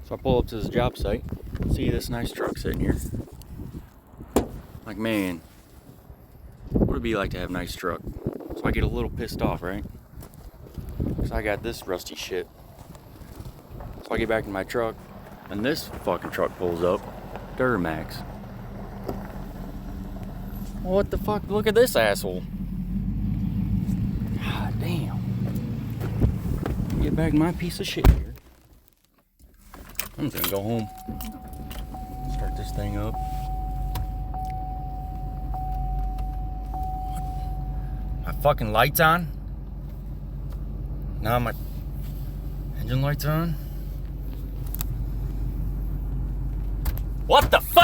So I pull up to this job site, see this nice truck sitting here. Like, man, what would it be like to have a nice truck? So I get a little pissed off, right? Because I got this rusty shit. So I get back in my truck, and this fucking truck pulls up. Duramax. What the fuck? Look at this asshole. God damn. Get back my piece of shit here. I'm just gonna go home. Start this thing up. My fucking lights on. Now my engine lights on. What the